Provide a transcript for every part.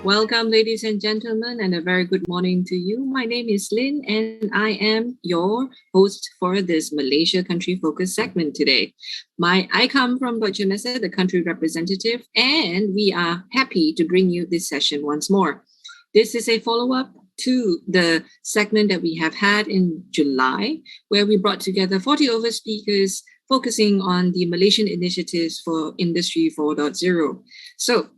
Welcome, ladies and gentlemen, and a very good morning to you. My name is Lynn, and I am your host for this Malaysia country focus segment today. I come from Deutsche Messe, the country representative, and we are happy to bring you this session once more. This is a follow-up to the segment that we have had in July, where we brought together 40 over speakers focusing on the Malaysian initiatives for Industry 4.0. So,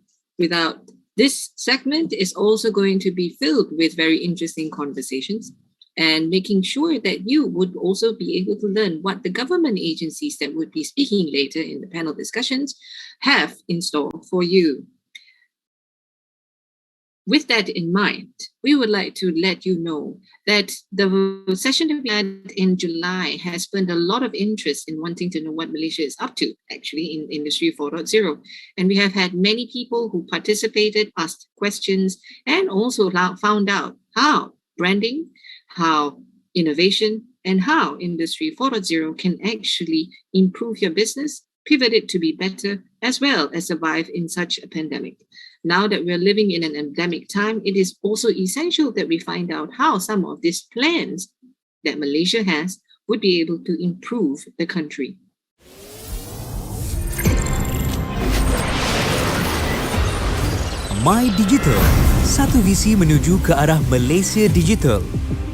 this segment is also going to be filled with very interesting conversations and making sure that you would also be able to learn what the government agencies that would be speaking later in the panel discussions have in store for you. With that in mind, we would like to let you know that the session that we had in July has spurred a lot of interest in wanting to know what Malaysia is up to, actually, in Industry 4.0. And we have had many people who participated, asked questions, and also found out how branding, how innovation, and how Industry 4.0 can actually improve your business, pivot it to be better, as well as survive in such a pandemic. Now that we're living in an endemic time, it is also essential that we find out how some of these plans that Malaysia has would be able to improve the country. My Digital, satu visi menuju ke arah Malaysia Digital.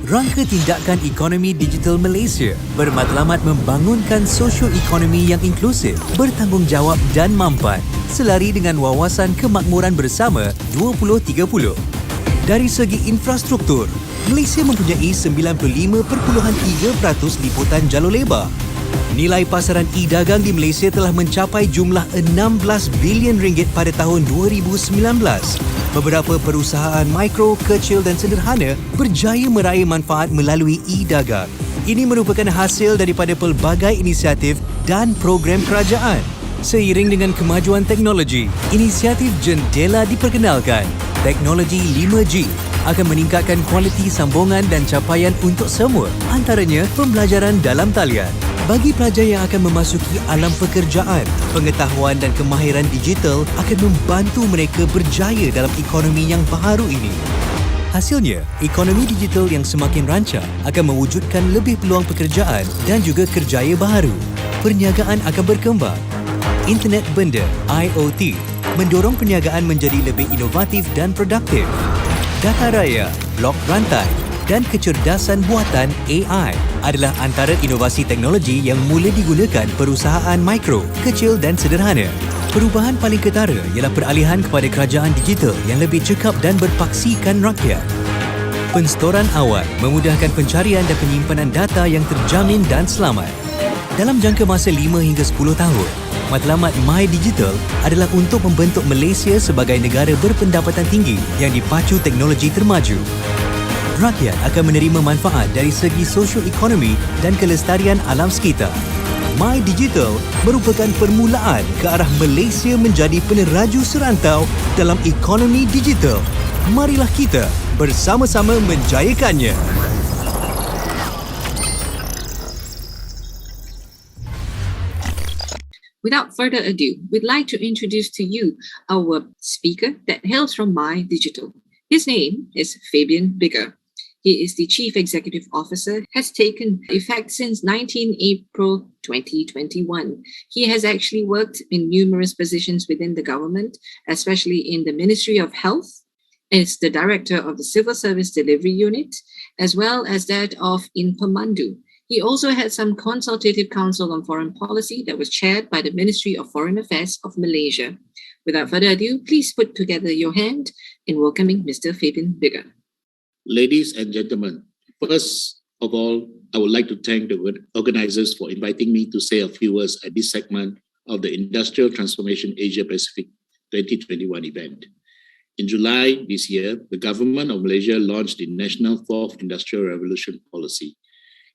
Rangka tindakan ekonomi digital Malaysia bermatlamat membangunkan sosio-ekonomi yang inklusif, bertanggungjawab dan mampan selari dengan wawasan kemakmuran bersama 2030. Dari segi infrastruktur, Malaysia mempunyai 95.3% liputan jalur lebar. Nilai pasaran e-dagang di Malaysia telah mencapai jumlah 16 bilion ringgit pada tahun 2019. Beberapa perusahaan mikro, kecil dan sederhana berjaya meraih manfaat melalui e-dagang. Ini merupakan hasil daripada pelbagai inisiatif dan program kerajaan. Seiring dengan kemajuan teknologi, inisiatif Jendela diperkenalkan. Teknologi 5G akan meningkatkan kualiti sambungan dan capaian untuk semua, antaranya pembelajaran dalam talian. Bagi pelajar yang akan memasuki alam pekerjaan, pengetahuan dan kemahiran digital akan membantu mereka berjaya dalam ekonomi yang baru ini. Hasilnya, ekonomi digital yang semakin rancak akan mewujudkan lebih peluang pekerjaan dan juga kerjaya baharu. Perniagaan akan berkembang. Internet benda, IoT, mendorong perniagaan menjadi lebih inovatif dan produktif. Data raya, blok rantai dan kecerdasan buatan AI adalah antara inovasi teknologi yang mula digunakan perusahaan mikro, kecil dan sederhana. Perubahan paling ketara ialah peralihan kepada kerajaan digital yang lebih cekap dan berpaksikan rakyat. Penstoran awal memudahkan pencarian dan penyimpanan data yang terjamin dan selamat. Dalam jangka masa 5 hingga 10 tahun, matlamat My Digital adalah untuk membentuk Malaysia sebagai negara berpendapatan tinggi yang dipacu teknologi termaju. Rakyat akan menerima manfaat dari segi sosio-ekonomi dan kelestarian alam sekitar. My Digital merupakan permulaan ke arah Malaysia menjadi peneraju serantau dalam ekonomi digital. Marilah kita bersama-sama menjayakannya. Without further ado, we'd like to introduce to you our speaker that hails from My Digital. His name is Fabian Bigger. He is the Chief Executive Officer, has taken effect since 19 April 2021. He has actually worked in numerous positions within the government, especially in the Ministry of Health, as the Director of the Civil Service Delivery Unit, as well as that of Pemandu. He also had some consultative council on foreign policy that was chaired by the Ministry of Foreign Affairs of Malaysia. Without further ado, please put together your hand in welcoming Mr. Fabian Bigger. Ladies and gentlemen, first of all, I would like to thank the organizers for inviting me to say a few words at this segment of the Industrial Transformation Asia Pacific 2021 event. In July this year, the government of Malaysia launched the National Fourth Industrial Revolution Policy.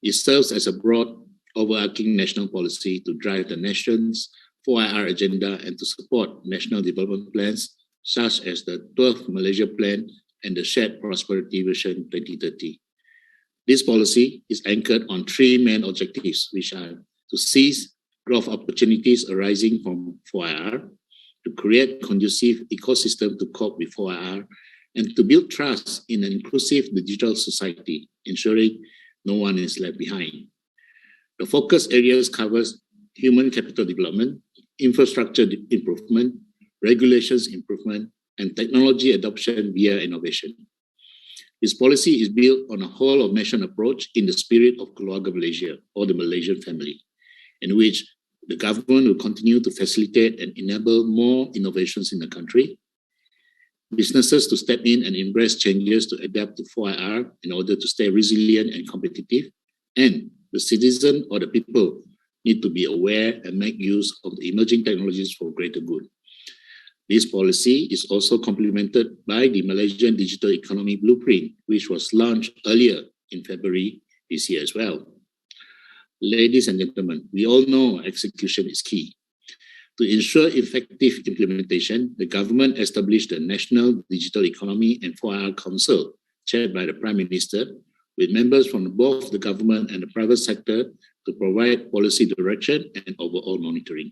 It serves as a broad, overarching national policy to drive the nation's 4IR agenda and to support national development plans such as the 12th Malaysia Plan and the Shared Prosperity Vision 2030. This policy is anchored on three main objectives, which are to seize growth opportunities arising from 4IR, to create conducive ecosystem to cope with 4IR, and to build trust in an inclusive digital society, ensuring no one is left behind. The focus areas covers human capital development, infrastructure improvement, regulations improvement, and technology adoption via innovation. This policy is built on a whole-of-nation approach in the spirit of Keluarga Malaysia, or the Malaysian family, in which the government will continue to facilitate and enable more innovations in the country, businesses to step in and embrace changes to adapt to 4IR in order to stay resilient and competitive, and the citizen or the people need to be aware and make use of the emerging technologies for greater good. This policy is also complemented by the Malaysian Digital Economy Blueprint, which was launched earlier in February this year as well. Ladies and gentlemen, we all know execution is key. To ensure effective implementation, the government established the National Digital Economy and 4IR Council, chaired by the Prime Minister, with members from both the government and the private sector to provide policy direction and overall monitoring.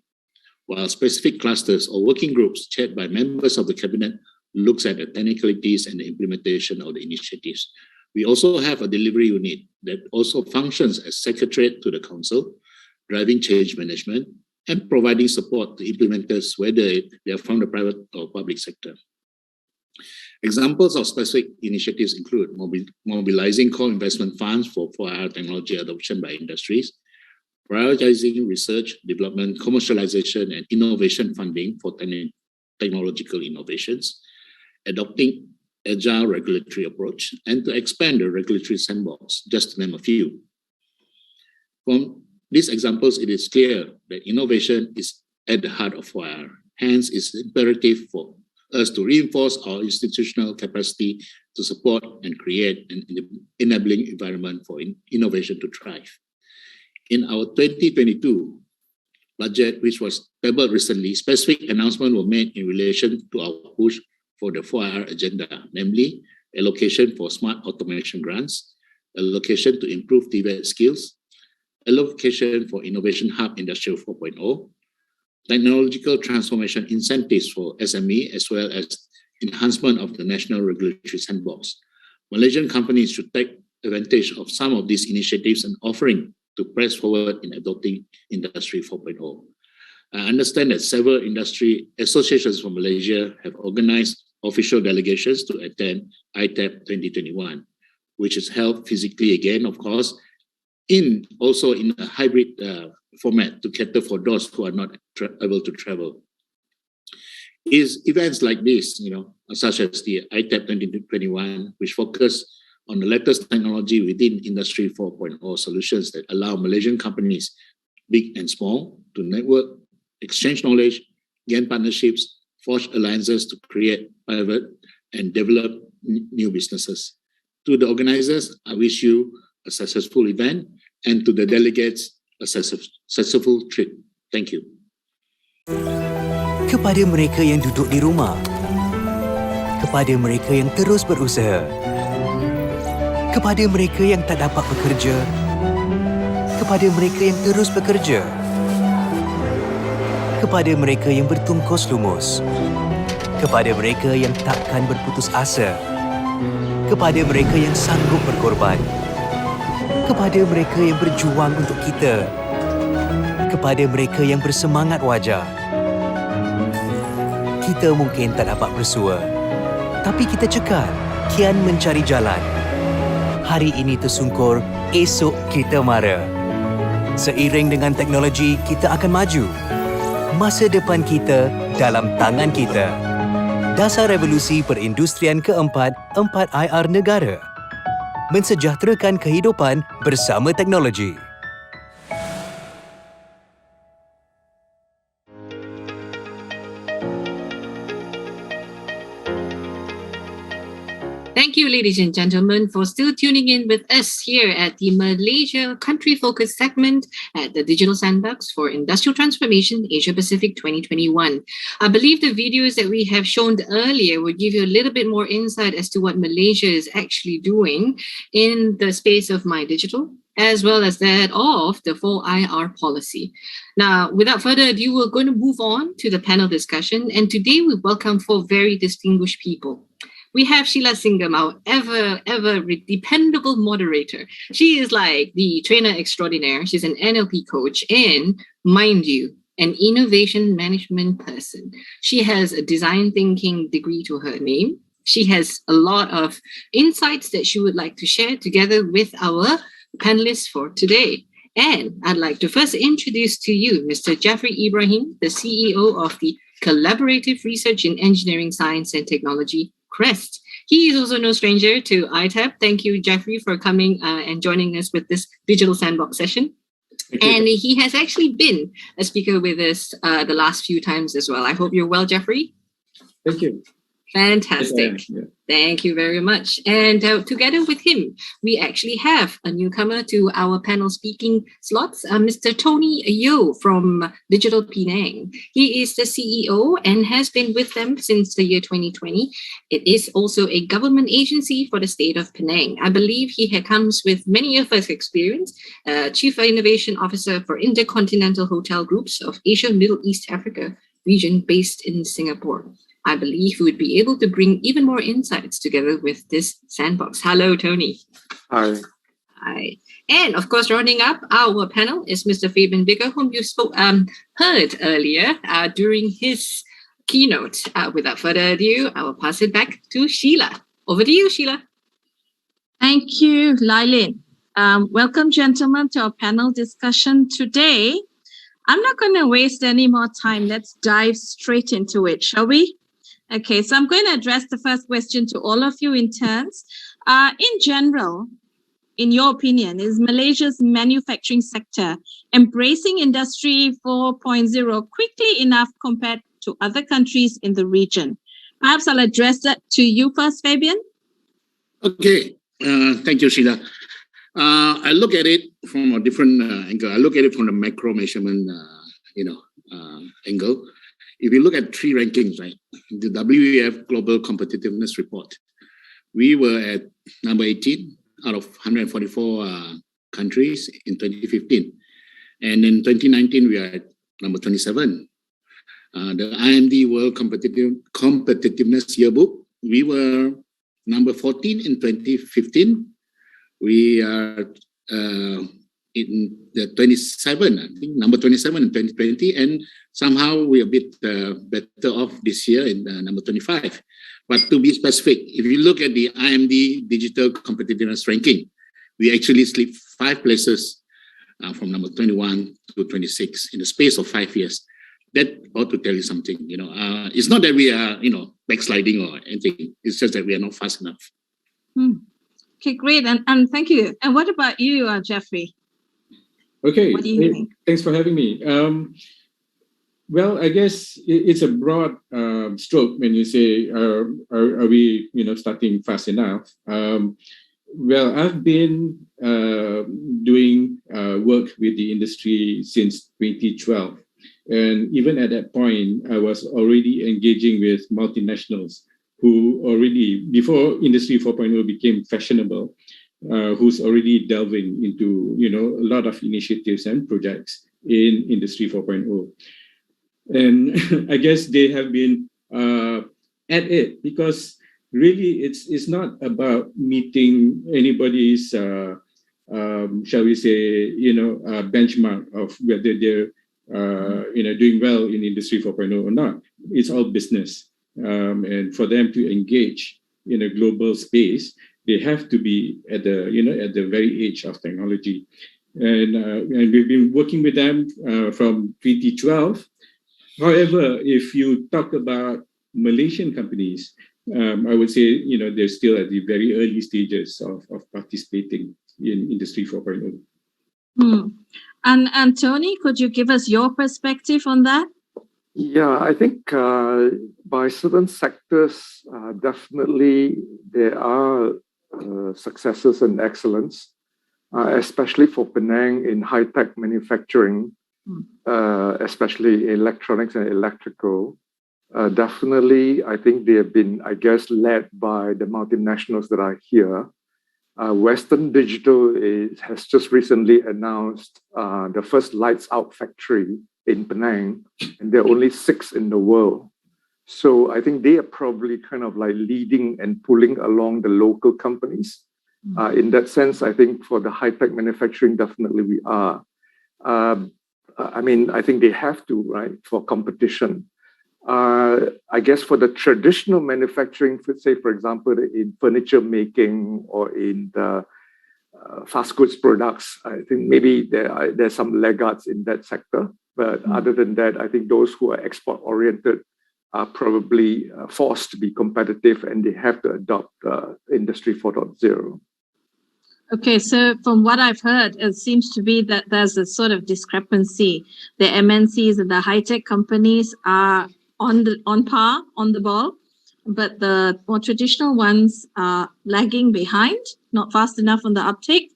While specific clusters or working groups chaired by members of the cabinet looks at the technicalities and the implementation of the initiatives. We also have a delivery unit that also functions as secretariat to the council, driving change management and providing support to implementers, whether they are from the private or public sector. Examples of specific initiatives include mobilizing core investment funds for 4IR technology adoption by industries, prioritizing research, development, commercialization, and innovation funding for technological innovations, adopting agile regulatory approach, and to expand the regulatory sandbox, just to name a few. From these examples, it is clear that innovation is at the heart of 4IR. Hence, it's imperative for us to reinforce our institutional capacity to support and create an enabling environment for innovation to thrive. In our 2022 budget, which was tabled recently, specific announcements were made in relation to our push for the 4IR agenda, namely allocation for smart automation grants, allocation to improve TVET skills, allocation for Innovation Hub Industrial 4.0, technological transformation incentives for SME, as well as enhancement of the national regulatory sandbox. Malaysian companies should take advantage of some of these initiatives and offering to press forward in adopting Industry 4.0. I understand that several industry associations from Malaysia have organized official delegations to attend ITAP 2021, which is held physically again, of course, also in a hybrid format to cater for those who are not able to travel. Is events like this, such as the ITAP 2021, which focus on the latest technology within Industry 4.0 solutions that allow Malaysian companies, big and small, to network, exchange knowledge, gain partnerships, forge alliances to create, pivot, and develop new businesses. To the organizers, I wish you a successful event, and to the delegates, a successful trip. Thank you. Kepada mereka yang duduk di rumah, kepada mereka yang terus berusaha, kepada mereka yang tak dapat bekerja, kepada mereka yang terus bekerja, kepada mereka yang bertungkus lumus, kepada mereka yang takkan berputus asa, kepada mereka yang sanggup berkorban, kepada mereka yang berjuang untuk kita, kepada mereka yang bersemangat wajar. Kita mungkin tak dapat bersua, tapi kita cekal, kian mencari jalan. Hari ini tersungkur, esok kita mara. Seiring dengan teknologi, kita akan maju. Masa depan kita dalam tangan kita. Dasar revolusi perindustrian keempat, 4IR negara. Mensejahterakan kehidupan bersama teknologi. Thank you, ladies and gentlemen, for still tuning in with us here at the Malaysia Country Focus segment at the Digital Sandbox for Industrial Transformation Asia Pacific 2021. I believe the videos that we have shown earlier will give you a little bit more insight as to what Malaysia is actually doing in the space of My Digital, as well as that of the 4IR policy. Now, without further ado, we're going to move on to the panel discussion. And today we welcome four very distinguished people. we have Sheila Singham, our ever dependable moderator. She is like the trainer extraordinaire. She's an NLP coach and, mind you, an innovation management person. She has a design thinking degree to her name. She has a lot of insights that she would like to share together with our panelists for today. And I'd like to first introduce to you Mr. Jeffrey Ibrahim, the CEO of the Collaborative Research in Engineering, Science and Technology, CREST. He is also no stranger to ITAP. Thank you, Jeffrey, for coming and joining us with this Digital Sandbox session. And he has actually been a speaker with us the last few times as well. I hope you're well, Jeffrey. Thank you. Fantastic. Yeah. Thank you very much. And together with him, we actually have a newcomer to our panel speaking slots, Mr. Tony Yeo from Digital Penang. He is the CEO and has been with them since the year 2020. It is also a government agency for the state of Penang. I believe he comes with many years of experience, Chief Innovation Officer for Intercontinental Hotel Groups of Asia, Middle East, Africa region based in Singapore. I believe he would be able to bring even more insights together with this sandbox. Hello, Tony. Hi. Hi. And of course, rounding up our panel is Mr. Fabian Bigger, whom you heard earlier during his keynote. Without further ado, I will pass it back to Sheila. Over to you, Sheila. Thank you, Lailin. Welcome, gentlemen, to our panel discussion today. I'm not going to waste any more time. Let's dive straight into it, shall we? Okay, so I'm going to address the first question to all of you in turns. In general, in your opinion, is Malaysia's manufacturing sector embracing Industry 4.0 quickly enough compared to other countries in the region? Perhaps I'll address that to you first, Fabian. Okay, thank you, Sheila. I look at it from a different angle. I look at it from the macro measurement, angle. If you look at three rankings, right, the WEF Global Competitiveness Report, we were at number 18 out of 144 countries in 2015. And in 2019, we are at number 27. The IMD World Competitiveness Yearbook, we were number 14 in 2015. We are in the 27, I think, number 27 in 2020, and somehow we're a bit better off this year in number 25. But to be specific, if you look at the IMD Digital Competitiveness Ranking, we actually slipped 5 places from number 21 to 26 in the space of 5 years. That ought to tell you something. It's not that we are, backsliding or anything. It's just that we are not fast enough. Okay, great. And thank you. And what about you, Jeffrey? Okay. What do you think? Thanks for having me. Well, I guess it's a broad stroke when you say, are we, starting fast enough? Well, I've been doing work with the industry since 2012. And even at that point, I was already engaging with multinationals who already, before Industry 4.0 became fashionable, who's already delving into, a lot of initiatives and projects in Industry 4.0. And I guess they have been at it because really it's not about meeting anybody's, shall we say, benchmark of whether they're, doing well in Industry 4.0 or not. It's all business. And for them to engage in a global space, they have to be at the very edge of technology. And we've been working with them from 2012. However, if you talk about Malaysian companies, I would say, they're still at the very early stages of participating in Industry 4.0. And Tony, could you give us your perspective on that? Yeah, I think by certain sectors, definitely there are successes and excellence, especially for Penang in high-tech manufacturing, especially electronics and electrical. Definitely, I think they have been, led by the multinationals that are here. Western Digital has just recently announced the first lights out factory in Penang, and there are only 6 in the world. So I think they are probably kind of like leading and pulling along the local companies. In that sense, I think for the high-tech manufacturing, definitely we are. I mean, I think they have to, right, for competition. I guess for the traditional manufacturing, say, for example, in furniture making or in the fast goods products, I think maybe there's some laggards in that sector. But other than that, I think those who are export-oriented are probably forced to be competitive, and they have to adopt Industry 4.0. Okay, so from what I've heard, it seems to be that there's a sort of discrepancy. The MNCs and the high-tech companies are on par, on the ball, but the more traditional ones are lagging behind, not fast enough on the uptake.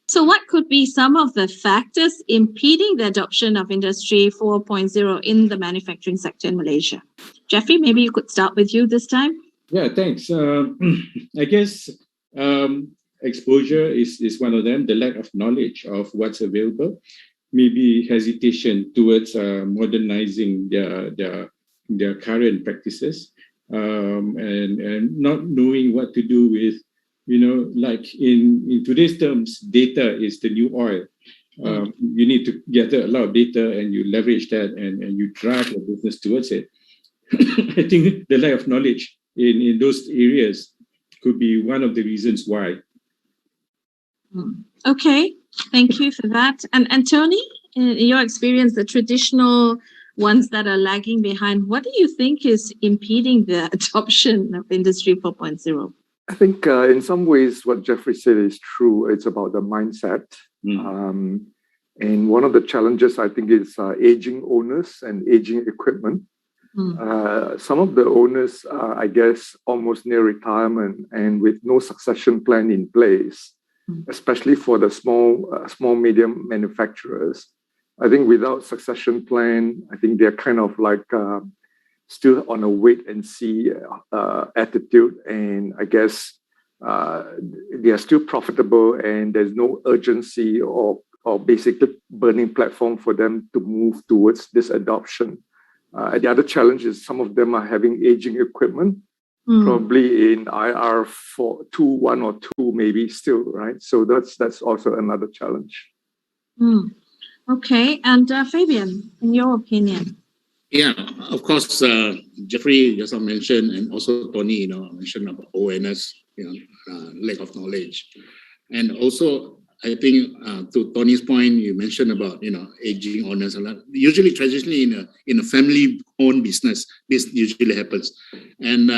So what could be some of the factors impeding the adoption of Industry 4.0 in the manufacturing sector in Malaysia? Jeffrey, maybe you could start with you this time. Yeah, thanks. I guess exposure is one of them, the lack of knowledge of what's available, maybe hesitation towards modernizing their current practices, and not knowing what to do with, like in today's terms, data is the new oil. You need to gather a lot of data and you leverage that and you drive your business towards it. I think the lack of knowledge in those areas could be one of the reasons why. Okay, thank you for that. And Tony, in your experience, the traditional ones that are lagging behind, what do you think is impeding the adoption of Industry 4.0? I think in some ways what Jeffrey said is true. It's about the mindset. And one of the challenges, I think, is aging owners and aging equipment. Some of the owners are, I guess, almost near retirement and with no succession plan in place, especially for the small, medium manufacturers. I think without succession plan, I think they're kind of like still on a wait and see attitude. And I guess they are still profitable and there's no urgency or basically burning platform for them to move towards this adoption. The other challenge is some of them are having aging equipment, probably in IR 1 or 2 maybe still, right? So that's also another challenge. Okay, and Fabian, in your opinion? Yeah, of course, Jeffrey just mentioned, and also Tony, mentioned about awareness, lack of knowledge. And also, I think to Tony's point, you mentioned about, aging owners. Usually, traditionally, in a family-owned business, this usually happens. And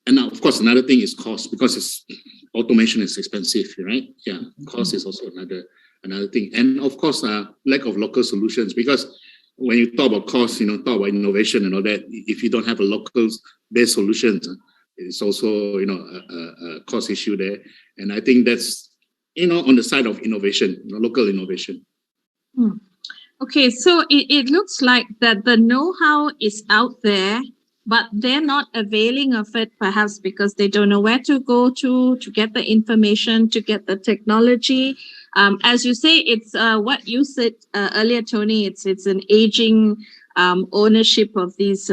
of course, another thing is cost, because automation is expensive, right? Yeah, cost is also another thing. And of course, lack of local solutions, because when you talk about cost, talk about innovation and all that, if you don't have a local-based solutions, it's also, a cost issue there. And I think that's, on the side of innovation, local innovation. Okay, so it looks like that the know-how is out there, but they're not availing of it, perhaps because they don't know where to go to get the information, to get the technology. As you say, it's what you said earlier, Tony. It's an aging ownership of these,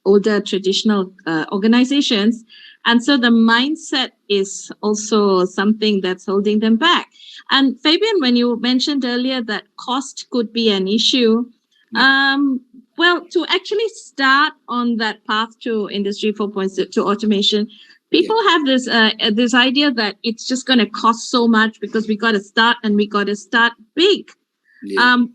older traditional organizations. And so the mindset is also something that's holding them back. And Fabian, when you mentioned earlier that cost could be an issue, well, to actually start on that path to Industry 4.0, to automation, people have this idea that it's just going to cost so much because we got to start and we got to start big.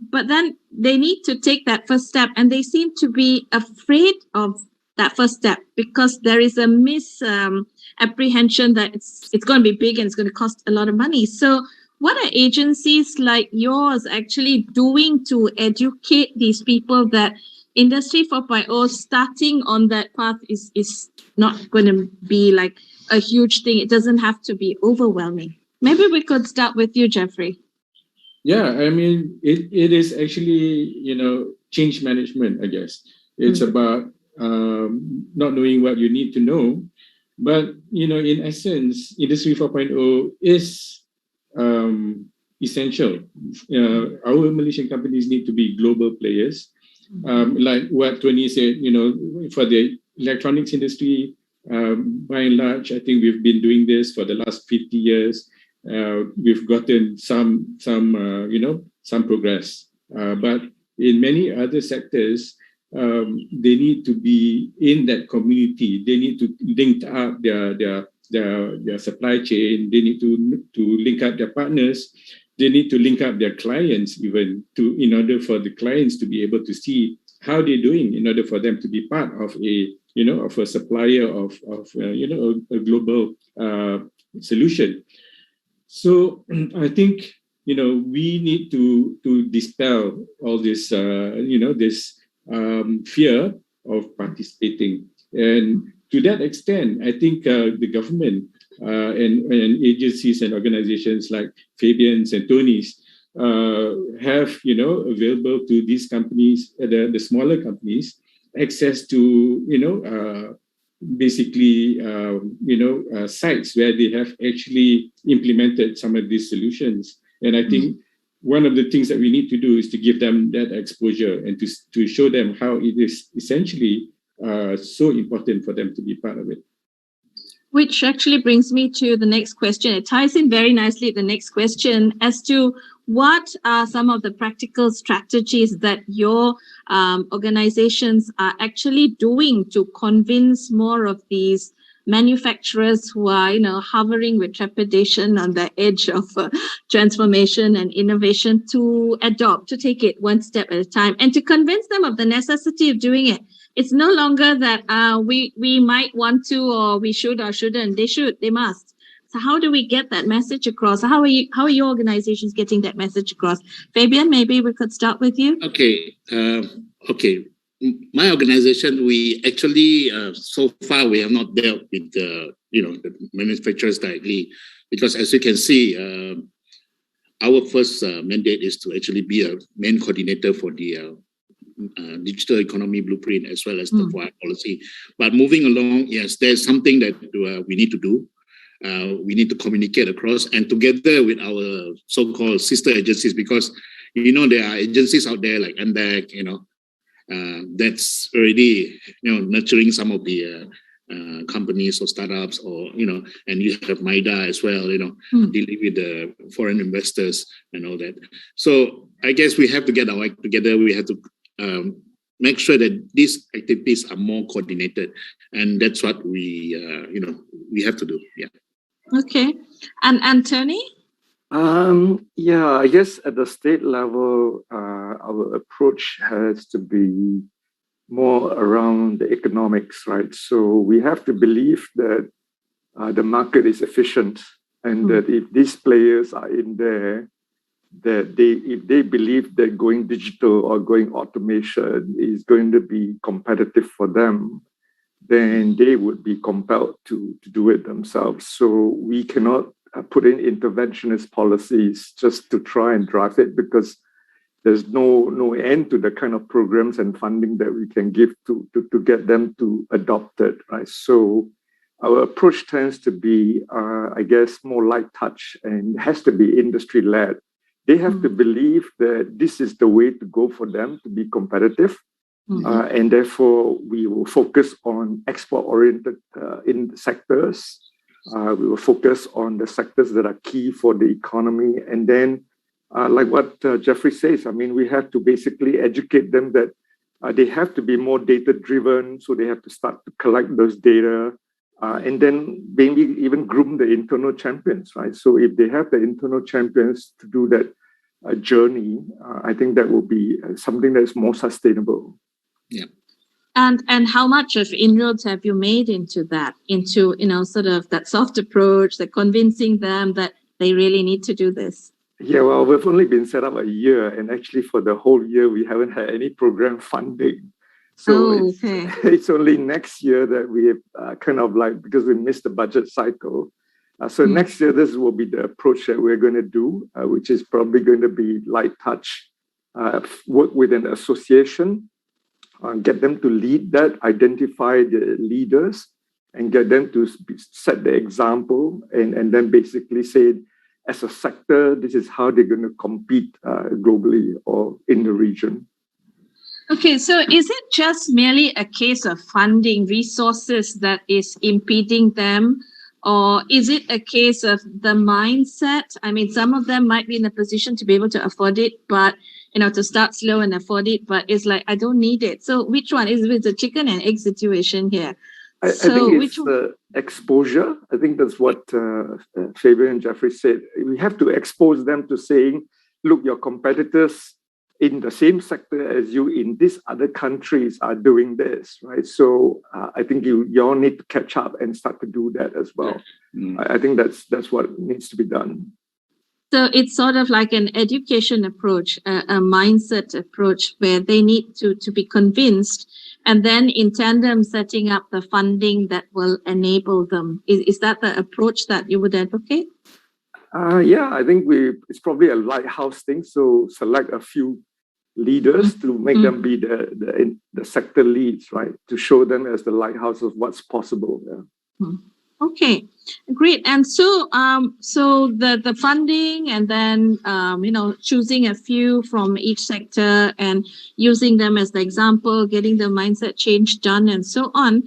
But then they need to take that first step, and they seem to be afraid of that first step because there is a misapprehension that it's going to be big and it's going to cost a lot of money. So what are agencies like yours actually doing to educate these people that Industry 4.0 starting on that path is not going to be like a huge thing? It doesn't have to be overwhelming. Maybe we could start with you, Jeffrey. Yeah, I mean, it is actually, change management, I guess. It's about not knowing what you need to know. But, in essence, Industry 4.0 is essential. Our Malaysian companies need to be global players. Like what Tony said, for the electronics industry, by and large, I think we've been doing this for the last 50 years. We've gotten some progress, but in many other sectors, they need to be in that community. They need to link up their supply chain. They need to link up their partners. They need to link up their clients even in order for the clients to be able to see how they're doing in order for them to be part of a supplier of a global solution. So I think we need to dispel all this this fear of participating, and to that extent, I think the government and agencies and organizations like Fabian's and Tony's have available to these companies, the smaller companies, access to basically sites where they have actually implemented some of these solutions. And I think one of the things that we need to do is to give them that exposure and to show them how it is essentially so important for them to be part of it. Which actually brings me to the next question. It ties in very nicely with the next question as to what are some of the practical strategies that your organizations are actually doing to convince more of these manufacturers who are, hovering with trepidation on the edge of transformation and innovation to adopt, to take it one step at a time, and to convince them of the necessity of doing it. It's no longer that we might want to, or we should or shouldn't. They should, they must. So how do we get that message across? How are your organizations getting that message across? Fabian, maybe we could start with you. Okay. My organization, we actually so far we have not dealt with the manufacturers directly, because as you can see, our first mandate is to actually be a main coordinator for the digital economy blueprint as well as the 4I policy. But moving along, yes, there's something that we need to do. We need to communicate across and together with our so-called sister agencies, because there are agencies out there like NDAC, that's already nurturing some of the companies or startups, or and you have MIDA as well, dealing with the foreign investors and all that. So I guess we have to get our act together. We have to make sure that these activities are more coordinated, and that's what we we have to do. Yeah. Okay, and Tony? I guess at the state level, our approach has to be more around the economics, right? So we have to believe that the market is efficient, and that if these players are in there, that if they believe that going digital or going automation is going to be competitive for them, then they would be compelled to do it themselves. So we cannot put in interventionist policies just to try and drive it, because there's no end to the kind of programs and funding that we can give to get them to adopt it, right? So our approach tends to be, I guess, more light touch, and has to be industry-led. They have to believe that this is the way to go for them to be competitive. And therefore, we will focus on export-oriented in sectors. We will focus on the sectors that are key for the economy. And then, like what Jeffrey says, I mean, we have to basically educate them that they have to be more data-driven. So they have to start to collect those data. And then maybe even groom the internal champions, right? So if they have the internal champions to do that journey, I think that will be something that is more sustainable. Yeah. And how much of inroads have you made into that, sort of that soft approach, that convincing them that they really need to do this? Yeah, well, we've only been set up a year, and actually for the whole year, we haven't had any program funding. So it's only next year that we have kind of like, because we missed the budget cycle. So next year, this will be the approach that we're going to do, which is probably going to be light touch, work with an association, get them to lead that, identify the leaders, and get them to set the example, and then basically say, as a sector, this is how they're going to compete globally or in the region. Okay, so is it just merely a case of funding resources that is impeding them? Or is it a case of the mindset? I mean, some of them might be in a position to be able to afford it, but, to start slow and afford it, but it's like, I don't need it. So which one? Is it a chicken and egg situation here? I think it's the exposure. I think that's what Fabian and Jeffrey said. We have to expose them to saying, look, your competitors in the same sector as you in these other countries are doing this, right? So I think you all need to catch up and start to do that as well. I think that's what needs to be done. So it's sort of like an education approach, a mindset approach where they need to be convinced, and then in tandem setting up the funding that will enable them. Is that the approach that you would advocate? Yeah, I think it's probably a lighthouse thing. So select a few leaders to make them be the sector leads, right? To show them as the lighthouse of what's possible. Yeah. Okay, great. And so, so the funding, and then choosing a few from each sector and using them as the example, getting the mindset change done, and so on.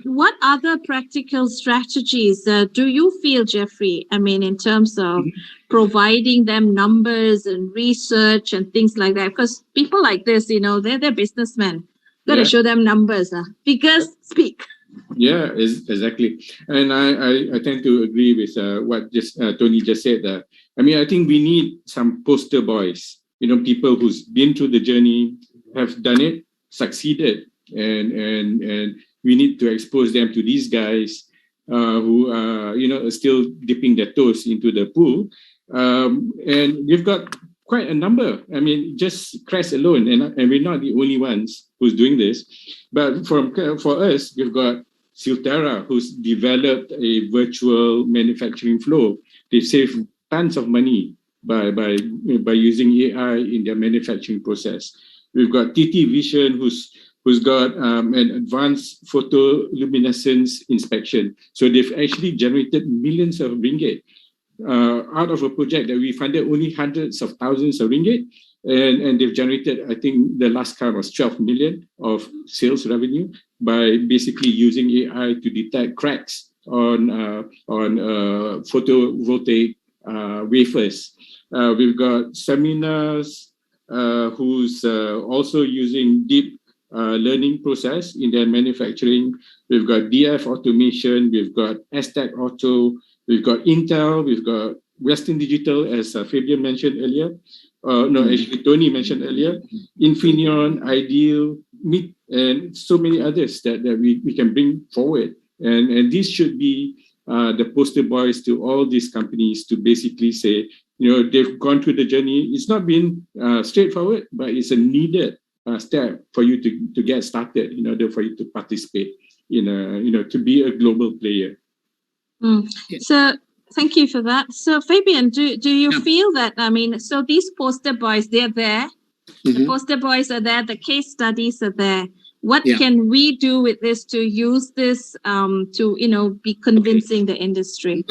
What other practical strategies do you feel, Jeffrey? I mean, in terms of providing them numbers and research and things like that, because people like this, they're businessmen. Got to show them numbers. Figures speak. Yeah, exactly. And I tend to agree with what Tony just said. I mean, I think we need some poster boys, people who's been through the journey, have done it, succeeded, and we need to expose them to these guys who are, are still dipping their toes into the pool. And we've got quite a number. I mean, just CREST alone, and we're not the only ones who's doing this. But for us, we've got Silterra, who's developed a virtual manufacturing flow. They've saved tons of money by using AI in their manufacturing process. We've got TT Vision, who's got an advanced photoluminescence inspection. So they've actually generated millions of ringgit out of a project that we funded only hundreds of thousands of ringgit. And they've generated, I think the last count was 12 million of sales revenue by basically using AI to detect cracks on photovoltaic wafers. We've got Seminars, who's also using deep learning process in their manufacturing. We've got DF Automation, we've got Aztec Auto, we've got Intel, we've got Western Digital, as Fabian mentioned earlier. Actually, Tony mentioned earlier, Infineon, Ideal, Meet, and so many others that we can bring forward. And this should be the poster boys to all these companies to basically say, they've gone through the journey. It's not been straightforward, but it's a needed step for you to get started in order for you to participate in to be a global player. So thank you for that. So Fabian, do you feel that, so these poster boys, they're there, the poster boys are there, the case studies are there. What can we do with this to use this to, be convincing the industry?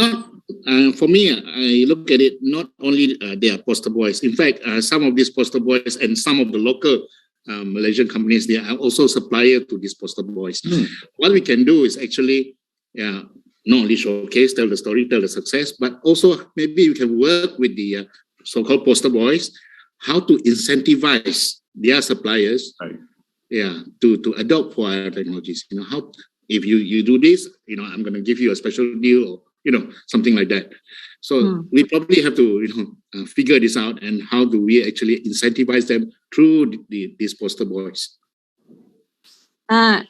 For me, I look at it, not only they are poster boys. In fact, some of these poster boys and some of the local Malaysian companies, they are also supplier to these poster boys. What we can do is actually, not only showcase, tell the story, tell the success, but also maybe we can work with the so-called poster boys, how to incentivize their suppliers, to adopt for our technologies. How if you do this, I'm going to give you a special deal, or something like that. So we probably have to figure this out, and how do we actually incentivize them through these poster boys.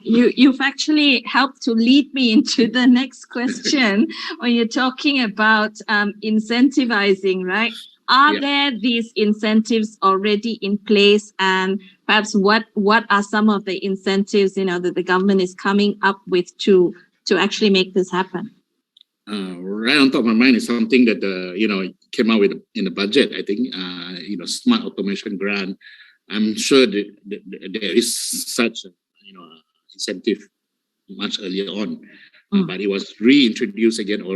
You've actually helped to lead me into the next question when you're talking about incentivizing, right? Are there these incentives already in place, and perhaps what are some of the incentives that the government is coming up with to actually make this happen? Right on top of my mind is something that came out with in the budget. I think smart automation grant. I'm sure that there is such incentive much earlier on. But it was reintroduced again or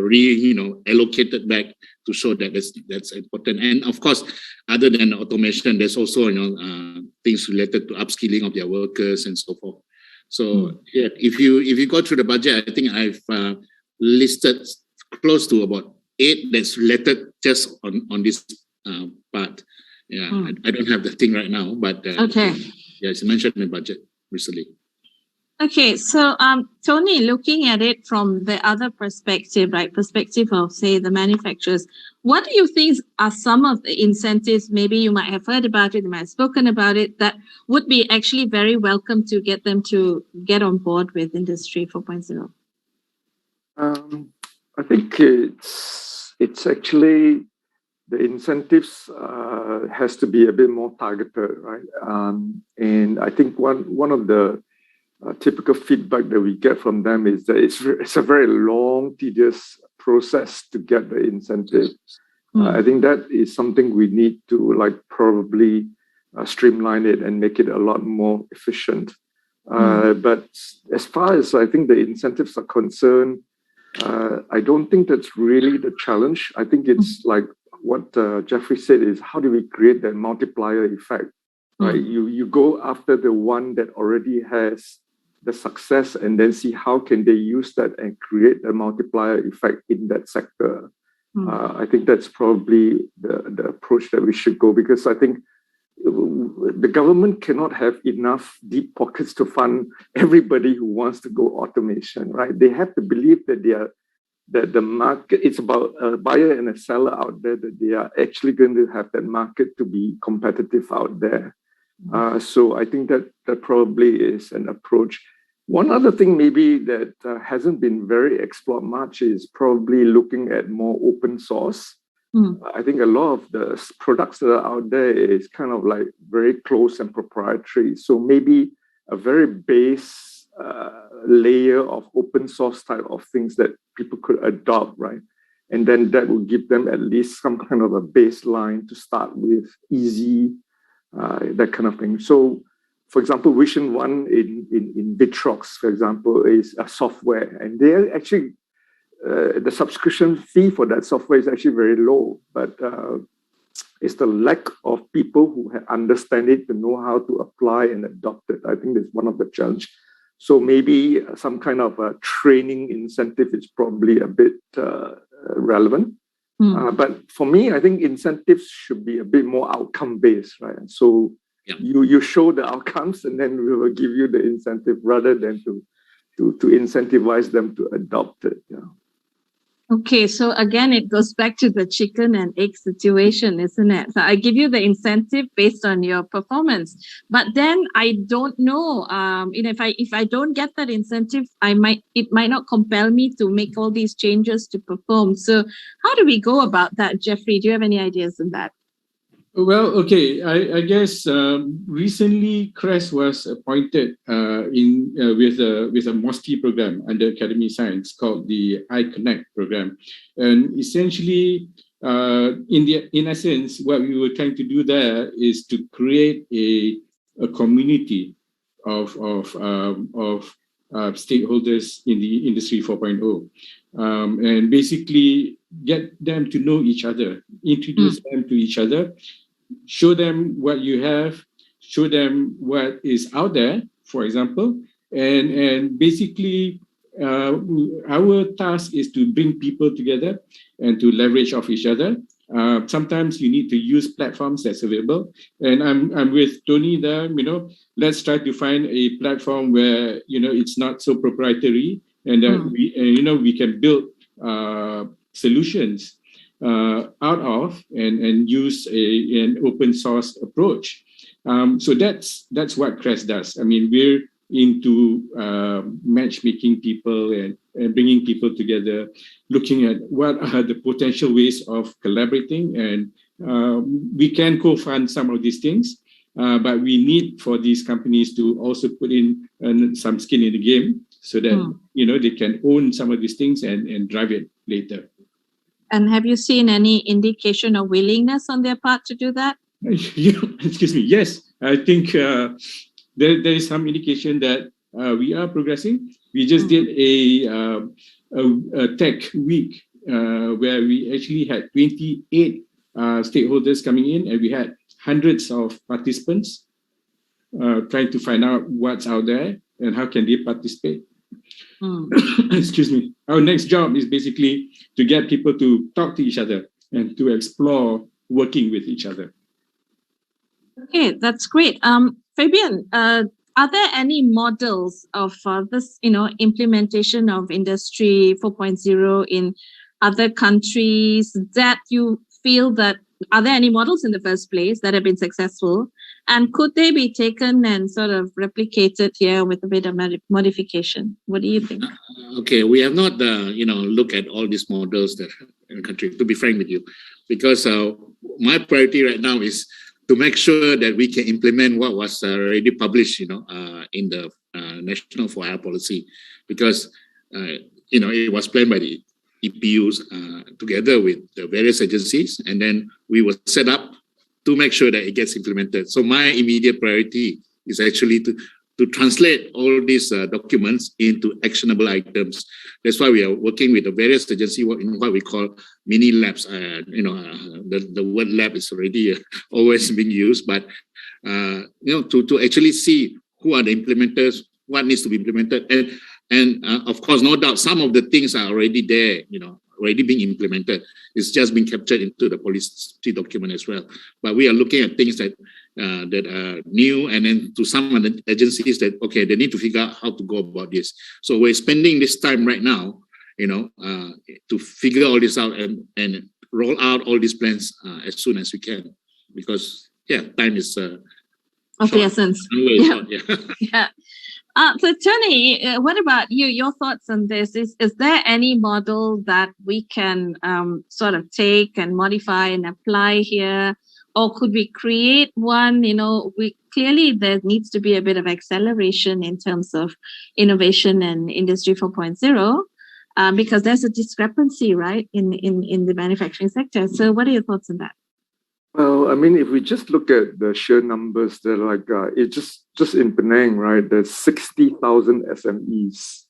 allocated back to show that that's important. And of course, other than automation, there's also things related to upskilling of their workers and so forth. So yeah, if you go through the budget, I think I've listed close to about 8 that's related just on this part. Yeah, I don't have the thing right now, but Okay. yeah, it's mentioned in the budget recently. Okay, so Tony, looking at it from the other perspective, right? Perspective of, say, the manufacturers, what do you think are some of the incentives, maybe you might have heard about it, you might have spoken about it, that would be actually very welcome to get them to get on board with Industry 4.0? I think it's actually the incentives has to be a bit more targeted, right? And I think one of the typical feedback that we get from them is that it's a very long, tedious process to get the incentive. I think that is something we need to probably streamline it and make it a lot more efficient. But as far as I think the incentives are concerned, I don't think that's really the challenge. I think it's like what Jeffrey said is, how do we create that multiplier effect? Right? You go after the one that already has the success and then see how can they use that and create the multiplier effect in that sector. I think that's probably the approach that we should go, because I think the government cannot have enough deep pockets to fund everybody who wants to go automation, right? They have to believe that that the market, it's about a buyer and a seller out there, that they are actually going to have that market to be competitive out there. So I think that probably is an approach. One other thing maybe that hasn't been very explored much is probably looking at more open source. I think a lot of the products that are out there is kind of like very close and proprietary. So maybe a very base layer of open source type of things that people could adopt, right? And then that will give them at least some kind of a baseline to start with, easy, that kind of thing. So, for example, Vision One in Bitrox, for example, is a software, and they actually the subscription fee for that software is actually very low, but it's the lack of people who understand it, to know how to apply and adopt it. I think that's one of the challenges. So maybe some kind of a training incentive is probably a bit relevant. But for me, I think incentives should be a bit more outcome-based, right? And so you show the outcomes, and then we will give you the incentive rather than to incentivize them to adopt it. Yeah. Okay, so again, it goes back to the chicken and egg situation, isn't it? So I give you the incentive based on your performance, but then I don't know. If I don't get that incentive, it might not compel me to make all these changes to perform. So how do we go about that, Jeffrey? Do you have any ideas on that? Well, okay. I guess recently CREST was appointed with a MOSTI program under Academy Science called the iConnect program, and essentially, in essence, what we were trying to do there is to create a community of stakeholders in the Industry 4.0, and basically get them to know each other, introduce them to each other. Show them what you have, show them what is out there, for example, and basically our task is to bring people together and to leverage off each other. Sometimes you need to use platforms that's available, and I'm with Tony there. Let's try to find a platform where it's not so proprietary, and that we can build solutions out of and use an open source approach. So that's what CREST does. I mean, we're into matchmaking people and bringing people together, looking at what are the potential ways of collaborating, and we can co-fund some of these things, but we need for these companies to also put in some skin in the game so that they can own some of these things and drive it later. And have you seen any indication of willingness on their part to do that? Excuse me. Yes, I think there is some indication that we are progressing. We just did a tech week where we actually had 28 stakeholders coming in, and we had hundreds of participants trying to find out what's out there and how can they participate. Excuse me. Our next job is basically to get people to talk to each other and to explore working with each other. Okay, that's great. Fabian, are there any models of this, implementation of Industry 4.0 in other countries that you feel that, are there any models in the first place that have been successful? And could they be taken and sort of replicated here with a bit of modification? What do you think? Okay, we have not, looked at all these models that in the country, to be frank with you, because my priority right now is to make sure that we can implement what was already published, in the National 4IR policy, because, it was planned by the EPUs together with the various agencies, and then we were set up to make sure that it gets implemented. So my immediate priority is actually to translate all these documents into actionable items. That's why we are working with the various agencies in what we call mini labs. The word lab is already always being used, but to actually see who are the implementers, what needs to be implemented, and of course, no doubt, some of the things are already there, already being implemented. It's just being captured into the policy document as well. But we are looking at things that are new, and then to some of the agencies that, okay, they need to figure out how to go about this. So we're spending this time right now, to figure all this out and roll out all these plans as soon as we can, because time is of the essence. Yeah. So Tony, what about you? Your thoughts on this? Is there any model that we can sort of take and modify and apply here? Or could we create one? Clearly there needs to be a bit of acceleration in terms of innovation and Industry 4.0, because there's a discrepancy, right, in the manufacturing sector. So what are your thoughts on that? Well, I mean, if we just look at the sheer numbers, they're like, it's just in Penang, right? There's 60,000 SMEs.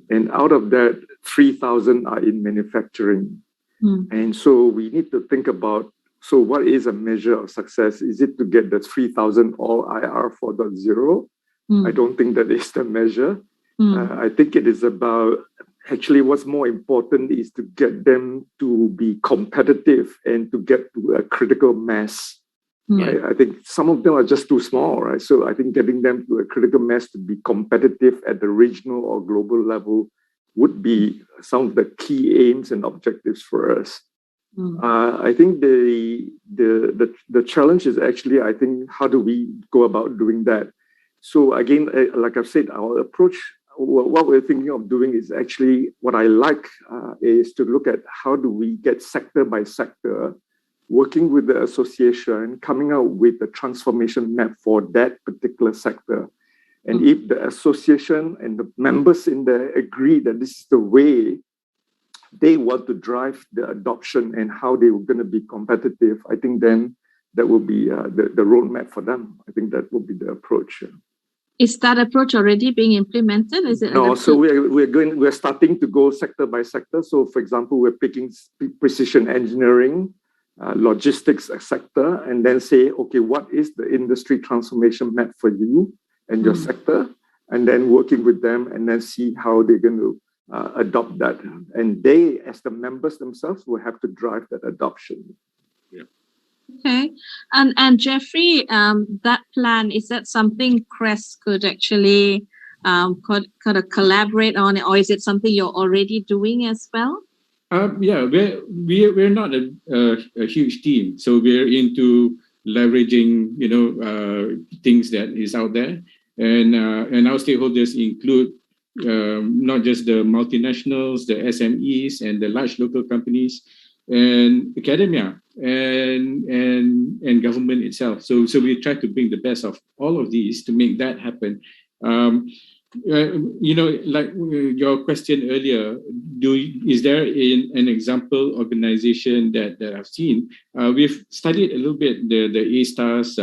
And out of that, 3,000 are in manufacturing. And so we need to think about, so what is a measure of success? Is it to get the 3,000 all IR 4.0? I don't think that is the measure. I think it is about, actually what's more important is to get them to be competitive and to get to a critical mass. Right? I think some of them are just too small, right? So I think getting them to a critical mass to be competitive at the regional or global level would be some of the key aims and objectives for us. I think the challenge is actually, I think, how do we go about doing that? So again, like I've said, our approach, what we're thinking of doing is actually, what I like is to look at how do we get sector by sector, working with the association, coming out with a transformation map for that particular sector. And if the association and the members in there agree that this is the way they want to drive the adoption and how they were going to be competitive, I think then that will be the roadmap for them. I think that will be the approach. Is that approach already being implemented? Is it? No, so we're starting to go sector by sector. So for example, we're picking precision engineering, logistics sector, and then say, okay, what is the industry transformation map for you and your sector? And then working with them and then see how they're going to adopt that. And they, as the members themselves, will have to drive that adoption. Okay. And Jeffrey, that plan, is that something CREST could actually kind of collaborate on, or is it something you're already doing as well? We're not a huge team, so we're into leveraging things that is out there, and our stakeholders include not just the multinationals, the SMEs, and the large local companies, and academia and government itself. So we try to bring the best of all of these to make that happen. Like your question earlier, is there an example organization that I've seen? We've studied a little bit the A-Stars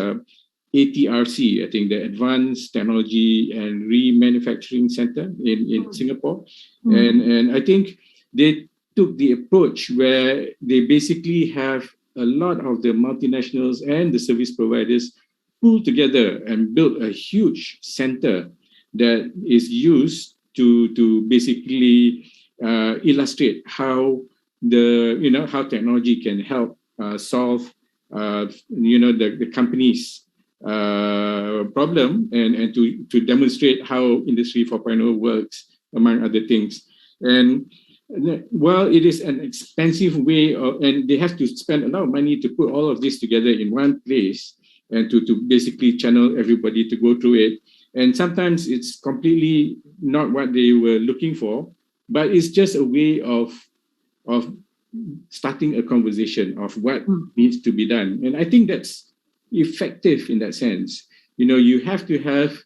ATRC, I think the Advanced Technology and Remanufacturing Center in Singapore. And I think they took the approach where they basically have a lot of the multinationals and the service providers pulled together and built a huge center that is used to basically illustrate how how technology can help solve the company's problem and to demonstrate how Industry 4.0 works, among other things. And while it is an expensive way and they have to spend a lot of money to put all of this together in one place and to basically channel everybody to go through it. And sometimes it's completely not what they were looking for, but it's just a way of starting a conversation of what needs to be done. And I think that's effective in that sense. You have to have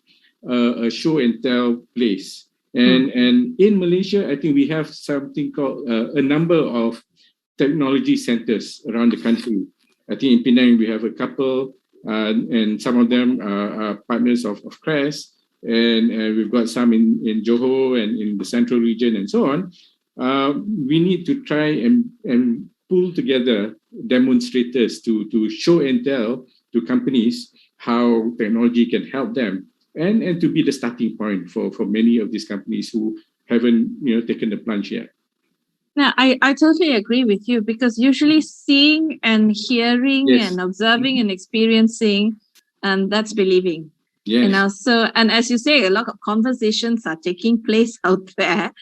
a show and tell place. And in Malaysia, I think we have something called a number of technology centers around the country. I think in Penang, we have a couple, and some of them are partners of CREST, and we've got some in Johor and in the central region and so on. We need to try and pull together demonstrators to show and tell to companies how technology can help them. And to be the starting point for many of these companies who haven't taken the plunge yet. Now, I totally agree with you, because usually seeing and hearing and observing and experiencing, that's believing. Yes. So, and as you say, a lot of conversations are taking place out there,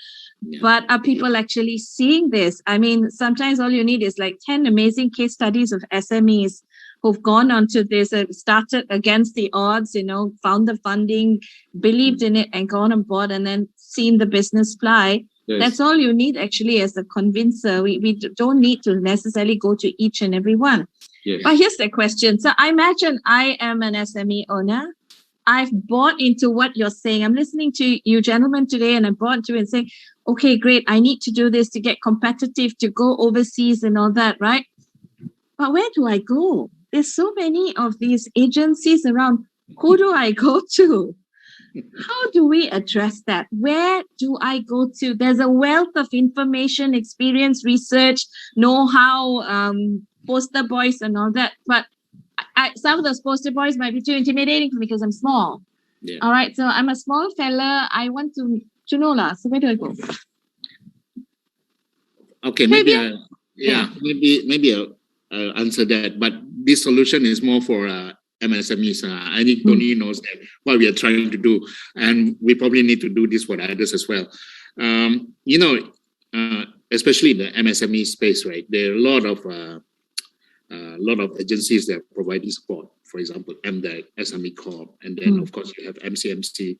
but are people actually seeing this? I mean, sometimes all you need is like 10 amazing case studies of SMEs who've gone onto this, started against the odds, found the funding, believed in it and gone on board, and then seen the business fly. Yes. That's all you need actually as a convincer. We don't need to necessarily go to each and every one. Yes. But here's the question. So I imagine I am an SME owner. I've bought into what you're saying. I'm listening to you gentlemen today, and I bought into it and saying, okay, great, I need to do this to get competitive, to go overseas and all that, right? But where do I go? There's so many of these agencies around. Who do I go to? How do we address that? Where do I go to? There's a wealth of information, experience, research, know-how, poster boys and all that. But some of those poster boys might be too intimidating for me because I'm small. Yeah. All right, so I'm a small fella. I want to know lah. So where do I go? Okay, maybe I'll answer that. But this solution is more for MSMEs. I think Tony knows that what we are trying to do, and we probably need to do this for others as well. Especially in the MSME space, right? There are a lot of agencies that are providing support. For example, MDEC, SME Corp, and then of course you have MCMC,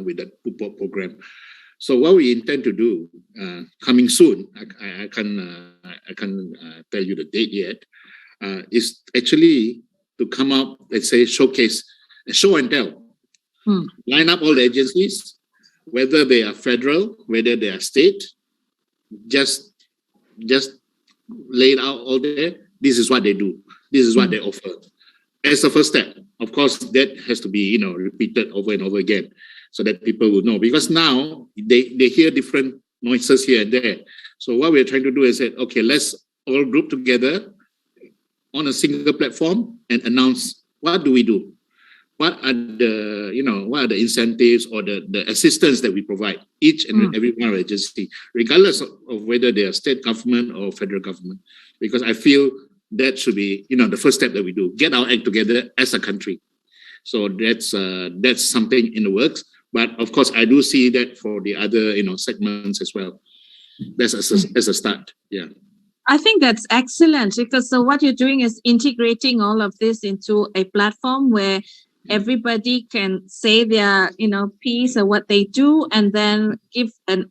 with the PUPOP program. So what we intend to do, coming soon, I can't tell you the date yet, is actually to come up, let's say, showcase, show and tell. Line up all the agencies, whether they are federal, whether they are state, just lay it out all there. This is what they do. This is what they offer. As a first step, of course, that has to be, repeated over and over again so that people will know. Because now they hear different noises here and there. So what we're trying to do is say, okay, let's all group together on a single platform and announce what do we do, what are the incentives or the assistance that we provide each and every one of our agency, regardless of whether they are state government or federal government, because I feel that should be the first step that we do, get our act together as a country. So that's something in the works. But of course, I do see that for the other segments as well. That's as a start. Yeah. I think that's excellent, because so what you're doing is integrating all of this into a platform where everybody can say their piece or what they do, and then give a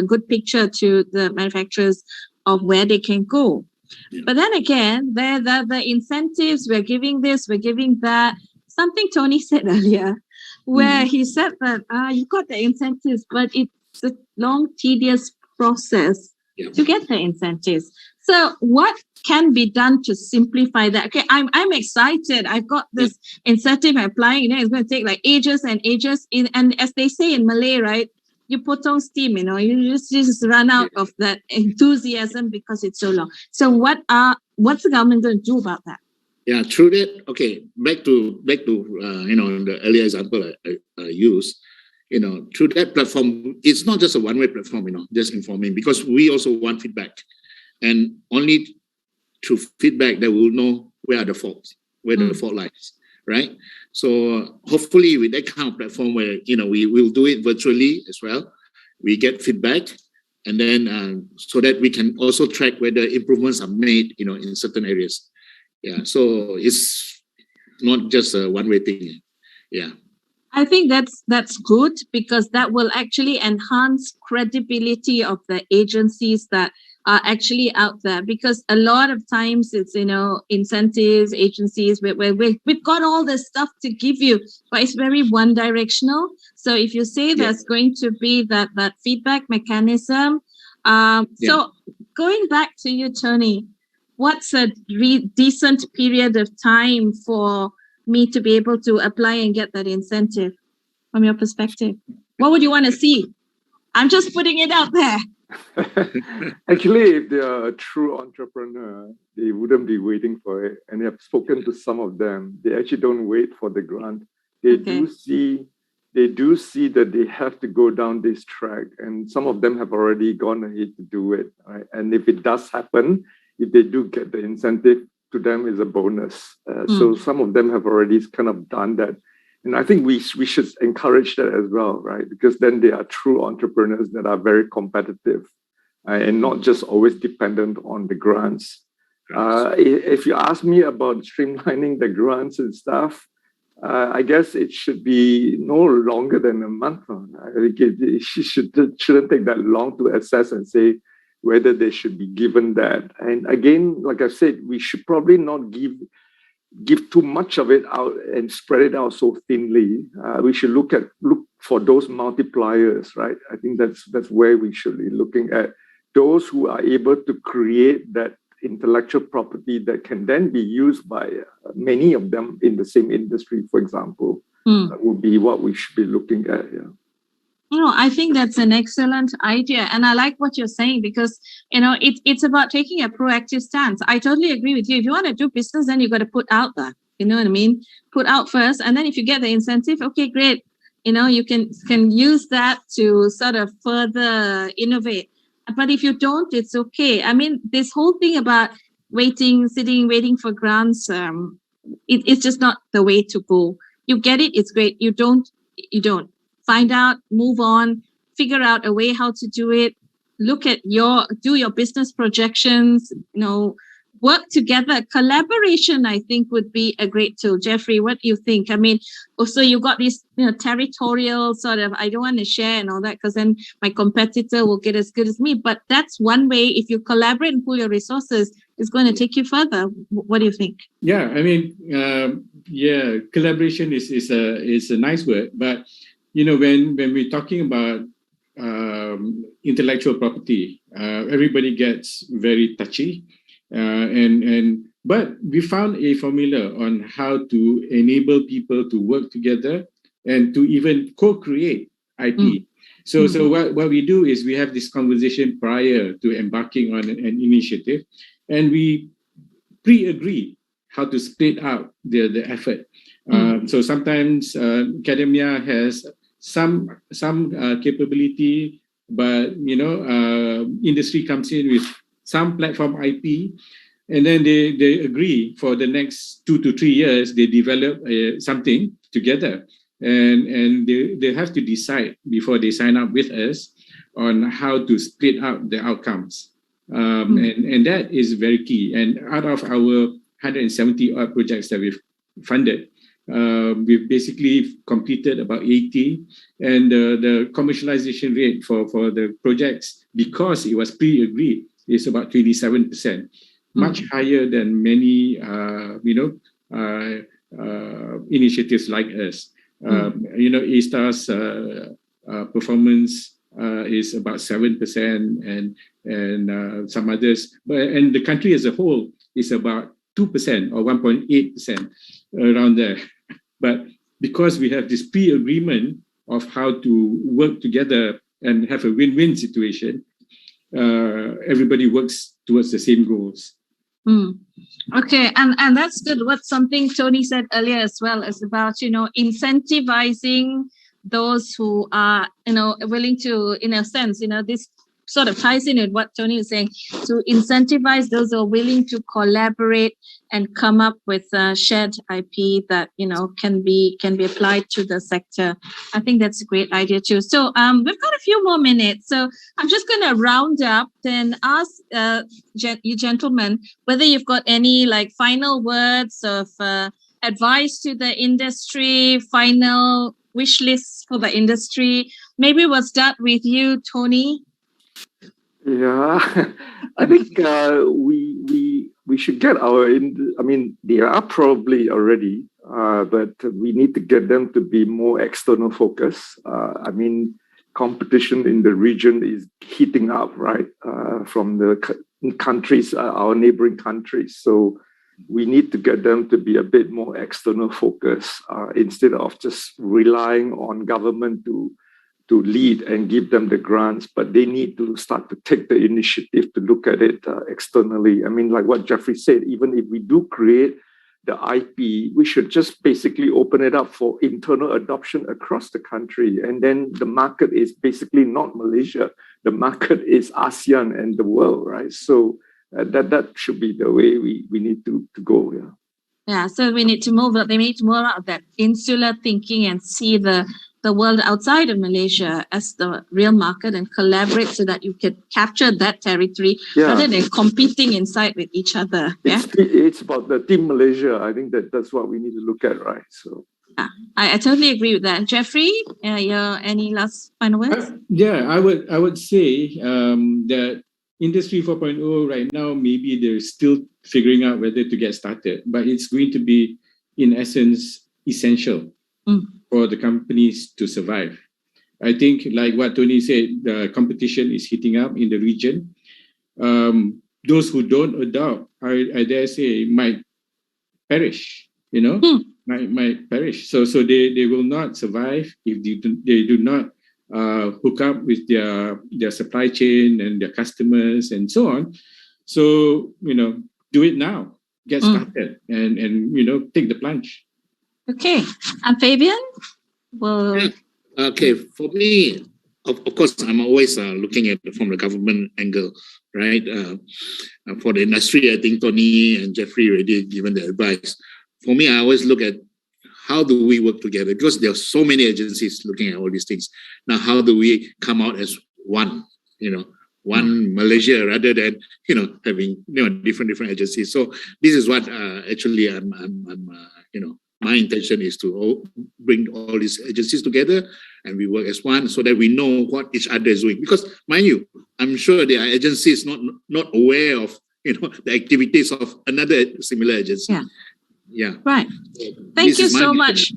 good picture to the manufacturers of where they can go. Yeah. But then again, the incentives, we're giving this, we're giving that. Something Tony said earlier, where he said that you got the incentives, but it's a long, tedious process to get the incentives. So what can be done to simplify that? Okay, I'm excited. I've got this incentive I'm applying. It's going to take like ages and ages. And as they say in Malay, right? You put on steam. You just run out of that enthusiasm because it's so long. So what's the government going to do about that? Yeah, through that. Okay, back to the earlier example I used. Through that platform, it's not just a one-way platform. Just informing, because we also want feedback, and only through feedback that we'll know where are the faults, where the fault lies, right? So hopefully with that kind of platform where we will do it virtually as well, we get feedback, and then so that we can also track whether improvements are made, in certain areas. Yeah, so it's not just a one-way thing. Yeah. I think that's good, because that will actually enhance credibility of the agencies that are actually out there, because a lot of times it's incentives agencies where we've got all this stuff to give you, but it's very one directional. So if you say there's going to be that feedback mechanism, so going back to you, Tony, what's a decent period of time for me to be able to apply and get that incentive from your perspective? What would you want to see? I'm just putting it out there. Actually, if they are a true entrepreneur, they wouldn't be waiting for it. And I've spoken to some of them. They actually don't wait for the grant. They do see that they have to go down this track, and some of them have already gone ahead to do it. Right? And if it does happen, if they do get the incentive, to them is a bonus. So some of them have already kind of done that. And I think we should encourage that as well, right? Because then they are true entrepreneurs that are very competitive and not just always dependent on the grants. If you ask me about streamlining the grants and stuff, I guess it should be no longer than a month. It shouldn't take that long to assess and say whether they should be given that. And again, like I said, we should probably not give too much of it out and spread it out so thinly. We should look for those multipliers, right? I think that's where we should be looking at those who are able to create that intellectual property that can then be used by many of them in the same industry, for example. That would be what we should be looking at. Yeah. I think that's an excellent idea. And I like what you're saying, because, it's about taking a proactive stance. I totally agree with you. If you want to do business, then you've got to put out there. You know what I mean? Put out first. And then if you get the incentive, okay, great. You can use that to sort of further innovate. But if you don't, it's okay. I mean, this whole thing about waiting for grants, it's just not the way to go. You get it, it's great. You don't. Find out, move on, figure out a way how to do it. Do your business projections, work together. Collaboration, I think, would be a great tool. Jeffrey, what do you think? I mean, also you've got these, territorial sort of, I don't want to share and all that, because then my competitor will get as good as me. But that's one way. If you collaborate and pool your resources, it's going to take you further. What do you think? Yeah, I mean, collaboration is a nice word, but when we're talking about intellectual property, everybody gets very touchy, but we found a formula on how to enable people to work together and to even co-create IP. So what we do is we have this conversation prior to embarking on an initiative, and we pre-agree how to split out the effort. So sometimes academia has some capability, but industry comes in with some platform IP, and then they agree for the next 2 to 3 years they develop something together, and they have to decide before they sign up with us on how to split out the outcomes, and that is very key. And out of our 170 odd projects that we've funded, we've basically completed about 80, and the commercialization rate for the projects, because it was pre-agreed, is about 27%, much higher than many initiatives like us. A-Star's performance is about 7%, and and some others. And the country as a whole is about 2% or 1.8%, around there. But because we have this pre-agreement of how to work together and have a win-win situation, everybody works towards the same goals. Okay, and that's good. What something Tony said earlier as well is about, incentivizing those who are, willing to, in a sense, this sort of ties in with what Tony was saying, to incentivize those who are willing to collaborate and come up with a shared IP that, can be applied to the sector. I think that's a great idea too. So we've got a few more minutes. So I'm just going to round up and ask you gentlemen whether you've got any final words of advice to the industry, final wish lists for the industry. Maybe we'll start with you, Tony. Yeah, I think we should get they are probably already, but we need to get them to be more external focused. Competition in the region is heating up, right, from the countries, our neighboring countries. So we need to get them to be a bit more external focused instead of just relying on government to lead and give them the grants, but they need to start to take the initiative to look at it externally. Like what Jeffrey said, even if we do create the IP, we should just basically open it up for internal adoption across the country. And then the market is basically not Malaysia. The market is ASEAN and the world, right? So that should be the way we need to go. Yeah. Yeah, so they need to move out of that insular thinking and see the world outside of Malaysia as the real market and collaborate so that you can capture that territory rather than competing inside with each other. Yeah, it's about the Team Malaysia. I think that's what we need to look at, right? So yeah, I totally agree with that. Jeffrey, any last final words? I would say that Industry 4.0 right now, maybe they're still figuring out whether to get started, but it's going to be, in essence, essential for the companies to survive. I think, like what Tony said, the competition is heating up in the region. Those who don't adopt, I dare say, might perish, might perish. So they will not survive if they do not hook up with their supply chain and their customers and so on. So, do it now, get started and take the plunge. Okay. And Fabian? Well, okay, for me, of course, I'm always looking at it from the government angle, right? For the industry, I think Tony and Jeffrey already given the advice. For me, I always look at how do we work together, because there are so many agencies looking at all these things. Now, how do we come out as one, one Malaysia rather than, having, different agencies. So this is what actually I'm my intention is to bring all these agencies together and we work as one so that we know what each other is doing. Because, mind you, I'm sure there are agencies not aware of, the activities of another similar agency. Yeah. Right. Thank you so much.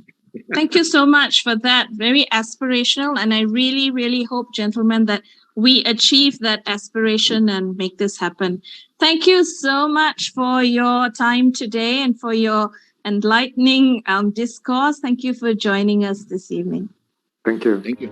Thank you so much for that. Very aspirational. And I really, really hope, gentlemen, that we achieve that aspiration and make this happen. Thank you so much for your time today and for your enlightening discourse. Thank you for joining us this evening. Thank you. Thank you.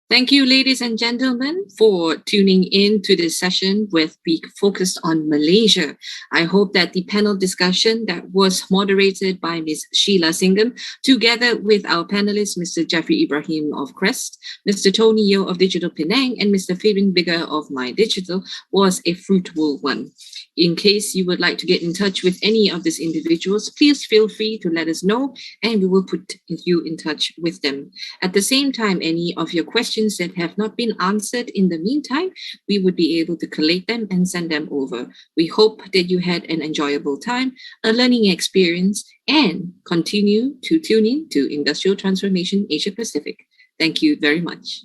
Thank you, ladies and gentlemen, for tuning in to this session with Be Focused on Malaysia. I hope that the panel discussion that was moderated by Ms. Sheila Singham, together with our panelists, Mr. Jeffrey Ibrahim of CREST, Mr. Tony Yeo of Digital Penang, and Mr. Fabian Bigger of My Digital, was a fruitful one. In case you would like to get in touch with any of these individuals, please feel free to let us know and we will put you in touch with them. At the same time, any of your questions that have not been answered in the meantime, we would be able to collate them and send them over. We hope that you had an enjoyable time, a learning experience, and continue to tune in to Industrial Transformation Asia Pacific. Thank you very much.